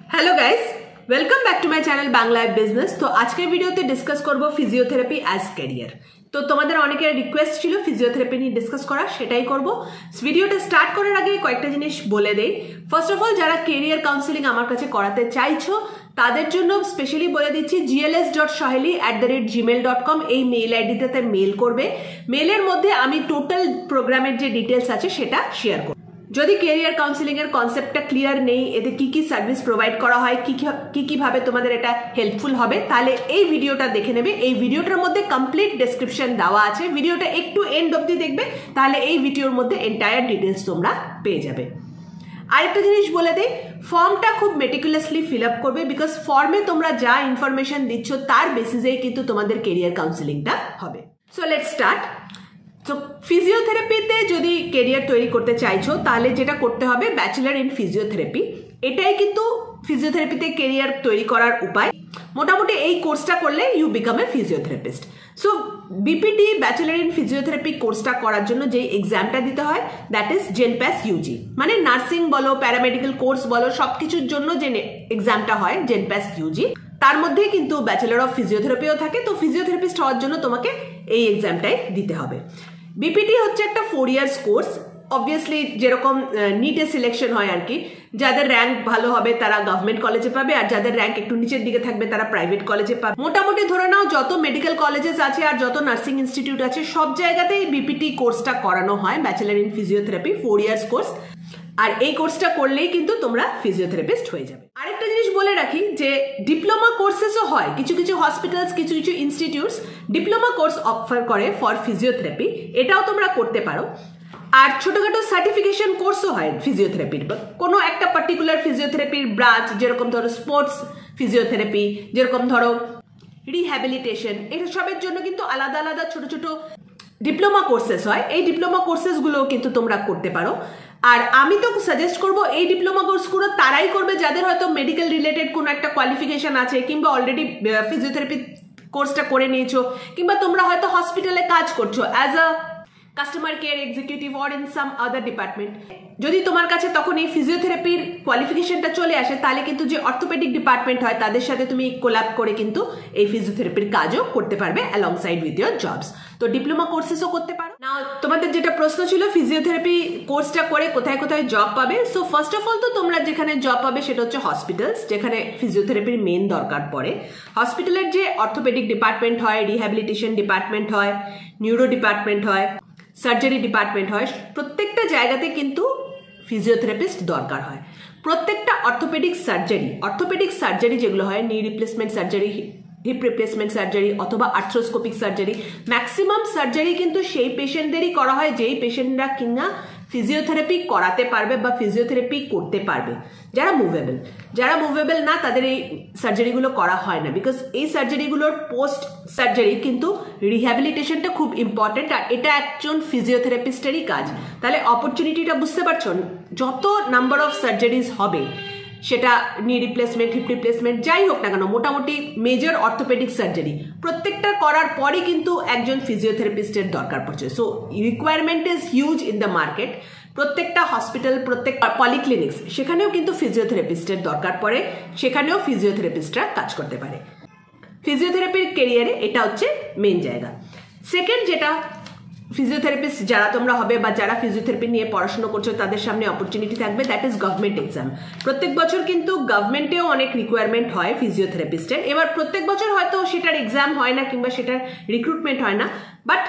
Hello guys, welcome back to my channel Bangla business. तो आज के ভিডিওতে ডিসকাস করব ফিজিওথেরাপি অ্যাজ ক্যারিয়ার। তো তোমাদের অনেকের রিকোয়েস্ট ছিল ফিজিওথেরাপি নিয়ে ডিসকাস করা, সেটাই করব। ভিডিওটা স্টার্ট করার আগে কয়েকটা জিনিস বলে দেই। ফার্স্ট অফ অল, যারা ক্যারিয়ার কাউন্সেলিং আমার কাছে করাতে চাইছো তাদের জন্য স্পেশালি বলে দিচ্ছি gls.soheli@gmail.com এই মেইল আইডিতে মেইল করবে। মেইলের মধ্যে আমি টোটাল প্রোগ্রামের যে ডিটেলস আছে সেটা শেয়ার করব। যদি ক্যারিয়ার কাউন্সেলিং এর কনসেপ্টটা ক্লিয়ার নেই, এতে কি কি সার্ভিস প্রোভাইড করা হয়, কি ভাবে তোমাদের এটা হেল্পফুল হবে, তাহলে এই ভিডিওটা দেখে নেবে। এই ভিডিওটার মধ্যে কমপ্লিট ডেসক্রিপশন দেওয়া আছে, ভিডিওটা একটু এন্ড অবধি দেখবে, তাহলে এই ভিডিওর মধ্যে এন্টায়ার ডিটেলস তোমরা পেয়ে যাবে। আরেকটা জিনিস বলে দেই, ফর্মটা খুব মেটিকুলাসলি ফিল আপ করবে, বিকজ ফর্মে তোমরা যা ইনফরমেশন দিচ্ছ তার বেসিসেই কিন্তু তোমাদের ক্যারিয়ার কাউন্সেলিংটা হবে। So let's start. তো ফিজিওথেরাপিতে যদি ক্যারিয়ার তৈরি করতে চাইছো তাহলে যেটা করতে হবে, ব্যাচেলার ইন ফিজিওথেরাপি, এটাই কিন্তু ফিজিওথেরাপিতে ক্যারিয়ার তৈরি করার উপায়। মোটামুটি এই কোর্সটা করলে you become a physiotherapist. So BPT bachelor in physiotherapy কোর্সটা করার জন্য যে এক্সামটা দিতে হয়, দ্যাট ইজ জেনপ্যাস ইউজি। মানে নার্সিং বলো, প্যারামেডিক্যাল কোর্স বলো, সবকিছুর জন্য যে এক্সামটা হয় জেনপ্যাস ইউজি, তার মধ্যে কিন্তু ব্যাচেলার অফ ফিজিওথেরাপিও থাকে। তো ফিজিওথেরাপিস্ট হওয়ার জন্য তোমাকে এই এক্সামটাই দিতে হবে। বিপিটি হচ্ছে একটা 4 ইয়ার্স কোর্স। অবভিয়াসলি যেরকম নিটে সিলেকশন হয় আর কি, যাদের র্যাঙ্ক ভালো হবে তারা গভর্নমেন্ট কলেজে পাবে, আর যাদের র্যাঙ্ক একটু নিচের দিকে থাকবে তারা প্রাইভেট কলেজে পাবে। মোটামুটি ধরে নাও যত মেডিকেল কলেজেস আছে আর যত নার্সিং ইনস্টিটিউট আছে সব জায়গাতেই বিপিটি কোর্সটা করানো হয়, bachelor in physiotherapy 4 years course. আর এই কোর্সটা করলেই কিন্তু তোমরা ফিজিওথেরাপিস্ট হয়ে যাবে। আরেকটা জিনিস বলে রাখি যে ডিপ্লোমা কোর্সেসও হয়, কিছু কিছু হসপিটালস, কিছু কিছু ইনস্টিটিউটস ডিপ্লোমা কোর্স অফার করে ফর ফিজিওথেরাপি, এটাও তোমরা করতে পারো। আর ছোটখাটো সার্টিফিকেশন কোর্সও হয় ফিজিওথেরাপির, কোনো একটা পার্টিকুলার ফিজিওথেরাপির ব্রাঞ্চ, যেরকম ধরো স্পোর্টস ফিজিওথেরাপি, যেরকম ধরো রিহ্যাবিলিটেশন, এসবের জন্য কিন্তু আলাদা আলাদা ছোট ছোট ডিপ্লোমা কোর্সেস হয়। এই ডিপ্লোমা কোর্সেসগুলোও কিন্তু তোমরা করতে পারো। আর আমি তো সাজেস্ট করবো এই ডিপ্লোমা কোর্সগুলো তারাই করবে যাদের হয়তো মেডিকেল রিলেটেড কোনো একটা কোয়ালিফিকেশন আছে, কিংবা অলরেডি ফিজিওথেরাপি কোর্সটা করে নিয়েছো, কিংবা তোমরা হয়তো হসপিটালে কাজ করছো as a customer care executive or in some other department. যদি তোমার কাছে তখন এই ফিজিওথেরাপির কোয়ালিফিকেশনটা চলে আসে, তাহলে কিন্তু যে অর্থোপেডিক ডিপার্টমেন্ট হয় তাদের সাথে তুমি কোল্যাব করে কিন্তু এই ফিজিওথেরাপির কাজও করতে পারবে along side with year jobs. তো ডিপ্লোমা কোর্সেসও করতে পারো। না, তোমাদের যেটা প্রশ্ন ছিল ফিজিওথেরাপি কোর্সটা করে কোথায় কোথায় জব পাবে। সো ফার্স্ট অফ অল তো তোমরা যেখানে জব পাবে সেটা হচ্ছে হসপিটালস, যেখানে ফিজিওথেরাপির মেন দরকার পড়ে। হসপিটালের যে অর্থোপেডিক ডিপার্টমেন্ট হয়, রিহ্যাবিলিটেশন ডিপার্টমেন্ট হয়, নিউরো ডিপার্টমেন্ট হয়, সার্জারি ডিপার্টমেন্ট হয়, প্রত্যেকটা জায়গাতে কিন্তু ফিজিওথেরাপিস্ট দরকার হয়। প্রত্যেকটা অর্থোপেডিক সার্জারি যেগুলো হয়, নি replacement surgery, hip replacement surgery অথবা আর্থ্রোস্কোপিক সার্জারি, ম্যাক্সিমাম সার্জারি কিন্তু সেই পেশেন্টদেরই করা হয় যেই পেশেন্টরা কিনা ফিজিওথেরাপি করাতে পারবে বা ফিজিওথেরাপি করতে পারবে। যারা মুভেবল না, তাদের এই সার্জারিগুলো করা হয় না, বিকজ এই সার্জারিগুলোর পোস্ট সার্জারি কিন্তু রিহ্যাবিলিটেশনটা খুব ইম্পর্টেন্ট, আর এটা একজন ফিজিওথেরাপিস্টেরই কাজ। তাহলে অপরচুনিটিটা বুঝতে পারছো, যত নাম্বার অফ সার্জারিজ হবে, সেটা নি রিপ্লেসমেন্ট, হিপ রিপ্লেসমেন্ট, যাই হোক না কেন, মোটামুটি মেজর অর্থোপেডিক সার্জারি প্রত্যেকটা করার পরই কিন্তু একজন ফিজিওথেরাপিস্টের দরকার পড়ছে। So requirement is huge in the market. প্রত্যেকটা হসপিটাল, প্রত্যেক পলিক্লিনিক্স, সেখানেও কিন্তু ফিজিওথেরাপিস্টের দরকার পড়ে, সেখানেও ফিজিওথেরাপিস্টরা কাজ করতে পারে। ফিজিওথেরাপির ক্যারিয়ারে এটা হচ্ছে মেন জায়গা। সেকেন্ড, যেটা ফিজিওথেরাপিস্ট যারা তোমরা হবে বা যারা ফিজিওথেরাপি নিয়ে পড়াশোনা করছো তাদের সামনে অপরচুনিটি থাকবে, দ্যাট ইজ গভর্নমেন্ট এক্সাম। প্রত্যেক বছর কিন্তু গভর্নমেন্টেও অনেক রিকোয়ারমেন্ট হয় ফিজিওথেরাপিস্টের। এবার প্রত্যেক বছর হয়তো সেটার এক্সাম হয় না কিংবা সেটার রিক্রুটমেন্ট হয় না, বাট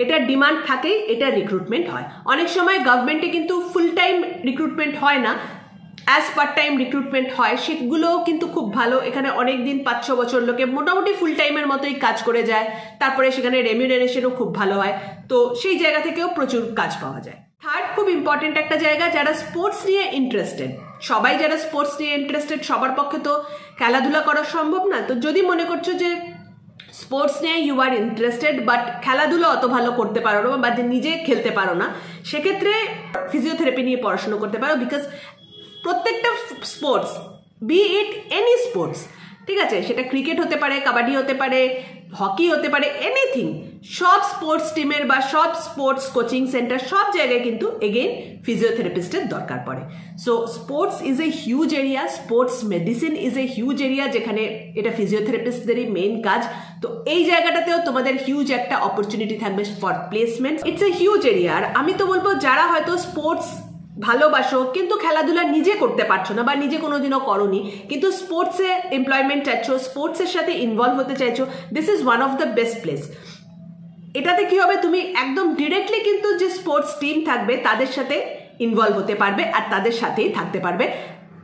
এটার ডিমান্ড থাকেই, এটা রিক্রুটমেন্ট হয়। অনেক সময় গভর্নমেন্টে কিন্তু ফুল টাইম রিক্রুটমেন্ট হয় না, অ্যাজ পার্ট টাইম রিক্রুটমেন্ট হয়, সেগুলোও কিন্তু খুব ভালো। এখানে অনেক দিন 5-6 বছর লোকে মোটামুটি ফুল টাইমের মতোই কাজ করে যায়, তারপরে সেখানে রেমিউনারেশনও খুব ভালো হয়। তো সেই জায়গা থেকেও প্রচুর কাজ পাওয়া যায়। থার্ড, খুব ইম্পর্টেন্ট একটা জায়গা, যারা স্পোর্টস নিয়ে ইন্টারেস্টেড, সবাই যারা স্পোর্টস নিয়ে ইন্টারেস্টেড, সবার পক্ষে তো খেলাধুলা করা সম্ভব না। তো যদি মনে করছো যে স্পোর্টস নিয়ে ইউ আর ইন্টারেস্টেড বাট খেলাধুলা অত ভালো করতে পারো না বা নিজে খেলতে পারো না, সেক্ষেত্রে ফিজিওথেরাপি নিয়ে পড়াশোনা করতে পারো। বিকজ প্রত্যেকটা sports, be it any sports, ঠিক আছে, সেটা ক্রিকেট হতে পারে, কাবাডি হতে পারে, হকি হতে পারে, এনিথিং। সব স্পোর্টস টিমের বা সব স্পোর্টস কোচিং সেন্টার সব জায়গায় কিন্তু এগেইন ফিজিওথেরাপিস্টের দরকার পড়ে। So sports is a huge area, sports medicine is a huge area, যেখানে এটা ফিজিওথেরাপিস্টদেরই মেইন কাজ। তো এই জায়গাটাতেও তোমাদের হিউজ একটা অপরচুনিটি থাকবে for placement. It's a huge area. আর আমি তো বলবো যারা হয়তো স্পোর্টস ভালোবাসো কিন্তু খেলাধুলা নিজে করতে পারছো না বা নিজে কোনোদিনও করোনি, কিন্তু স্পোর্টসে এমপ্লয়মেন্ট চাইছো, স্পোর্টসের সাথে ইনভলভ হতে চাইছো, this is one of the best place. এটাতে কি হবে, তুমি একদম ডিরেক্টলি কিন্তু যে স্পোর্টস টিম থাকবে তাদের সাথে ইনভলভ হতে পারবে আর তাদের সাথেই থাকতে পারবে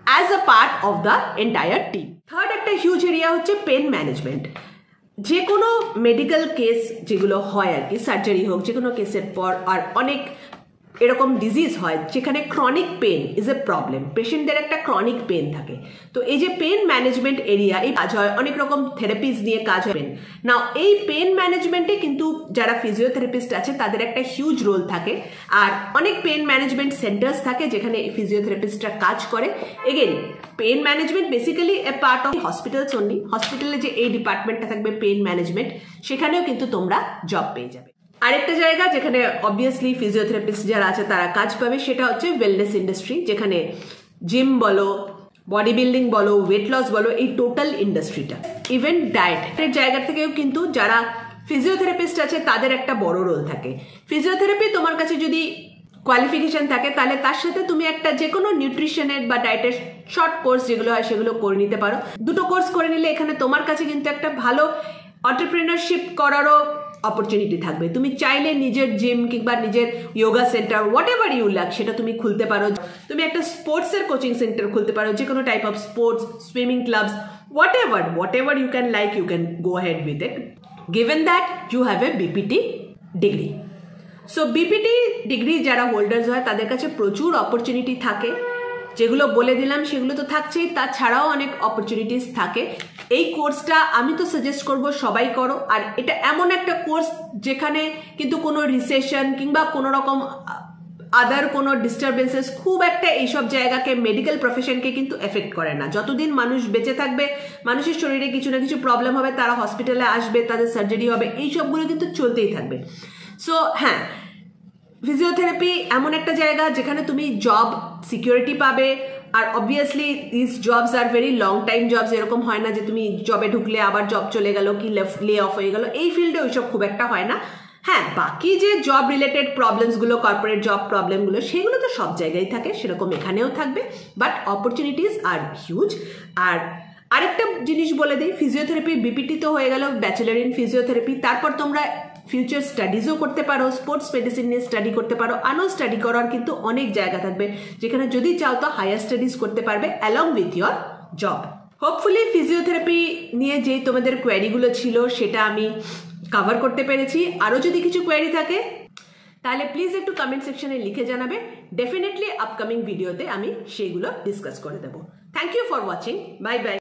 as a part of the entire team. Third একটা হিউজ এরিয়া হচ্ছে পেন ম্যানেজমেন্ট। যে কোনো মেডিকেল কেস যেগুলো হয় আর কি, সার্জারি হোক, যে কোনো কেসের পর আর অনেক এরকম ডিজিজ হয় যেখানে chronic pain is a problem, পেশেন্টদের একটা ক্রনিক পেন থাকে। তো এই যে পেন ম্যানেজমেন্ট এরিয়া, এই কাজ হয় অনেক রকম থেরাপিস নিয়ে কাজ হয়। নাও এই পেন ম্যানেজমেন্টে কিন্তু যারা ফিজিওথেরাপিস্ট আছে তাদের একটা হিউজ রোল থাকে। আর অনেক পেন ম্যানেজমেন্ট সেন্টার্স থাকে যেখানে ফিজিওথেরাপিস্টরা কাজ করে। Again pen management basically A part of hospitals only. হসপিটালে যে এই ডিপার্টমেন্টটা থাকবে পেন ম্যানেজমেন্ট, সেখানেও কিন্তু তোমরা জব পেয়ে যাবে। আরেকটা জায়গা যেখানে অবভিয়াসলি ফিজিওথেরাপিস্ট যারা আছে তারা কাজ পাবে সেটা হচ্ছে ওয়েলনেস ইন্ডাস্ট্রি, যেখানে জিম বলো, বডি বিল্ডিং বলো, ওয়েট লস বলো, এই টোটাল ইন্ডাস্ট্রিটা। ইভেন ডায়েটের জায়গা থেকেও কিন্তু যারা ফিজিওথেরাপিস্ট আছে তাদের একটা বড় রোল থাকে। ফিজিওথেরাপি তোমার কাছে যদি কোয়ালিফিকেশন থাকে তাহলে তার সাথে তুমি একটা যে কোনো নিউট্রিশনের বা ডায়েটের শর্ট কোর্স যেগুলো হয় সেগুলো করে নিতে পারো। দুটো কোর্স করে নিলে এখানে তোমার কাছে কিন্তু একটা ভালো এন্টারপ্রেনারশিপ করারও অপরচুনিটি থাকবে। তুমি চাইলে নিজের জিম কিংবা নিজের yoga centre whatever you like সেটা তুমি খুলতে পারো। তুমি একটা স্পোর্টসের কোচিং সেন্টার খুলতে পারো, যে কোনো type of sports, swimming clubs, whatever you can like, you can go head with it, given that you have a BPT degree. So BPT degree যারা হোল্ডার্স হয় তাদের কাছে প্রচুর অপরচুনিটি থাকে। যেগুলো বলে দিলাম সেগুলো তো থাকছেই, তাছাড়াও অনেক অপরচুনিটিস থাকে। এই কোর্সটা আমি তো সাজেস্ট করব সবাই করো। আর এটা এমন একটা কোর্স যেখানে কিন্তু কোনো রিসেশন কিংবা কোনো রকম আদার কোনো ডিস্টারবেন্সেস খুব একটা এইসব জায়গাকে, মেডিকেল প্রফেশনকে কিন্তু এফেক্ট করে না। যতদিন মানুষ বেঁচে থাকবে, মানুষের শরীরে কিছু না কিছু প্রবলেম হবে, তারা হসপিটালে আসবে, তাদের সার্জারি হবে, এই সবগুলো কিন্তু চলতেই থাকবে। সো হ্যাঁ, ফিজিওথেরাপি এমন একটা জায়গা যেখানে তুমি জব সিকিউরিটি পাবে। আর obviously this jobs are very long time jobs, এরকম হয় না যে তুমি জবে ঢুকলে আবার জব চলে গেল কি লে অফ হয়ে গেল, এই ফিল্ডে ওইসব খুব একটা হয় না। হ্যাঁ, বাকি যে জব রিলেটেড প্রবলেমসগুলো, কর্পোরেট জব প্রবলেমগুলো, সেগুলো তো সব জায়গায় থাকে, সেরকম এখানেও থাকবে, বাট অপরচুনিটিস আর হিউজ। আর আরেকটা জিনিস বলে দিই, ফিজিওথেরাপি বিপিটি তো হয়ে গেল, ব্যাচেলার ইন ফিজিওথেরাপি। তারপর তোমরা ফিউচার স্টাডিজও করতে পারো, স্পোর্টস মেডিসিন নিয়ে স্টাডি করতে পারো। আরও স্টাডি করার কিন্তু অনেক জায়গা থাকবে যেখানে যদি চাও তো হায়ার স্টাডিজ করতে পারবে along with your job. Hopefully physiotherapy নিয়ে যেই তোমাদের কোয়ারিগুলো ছিল সেটা আমি কভার করতে পেরেছি। আরও যদি কিছু কোয়ারি থাকে তাহলে প্লিজ একটু কমেন্ট সেকশনে লিখে জানাবে। ডেফিনেটলি আপকামিং ভিডিওতে আমি সেইগুলো ডিসকাস করে দেবো। Thank you for watching. Bye by.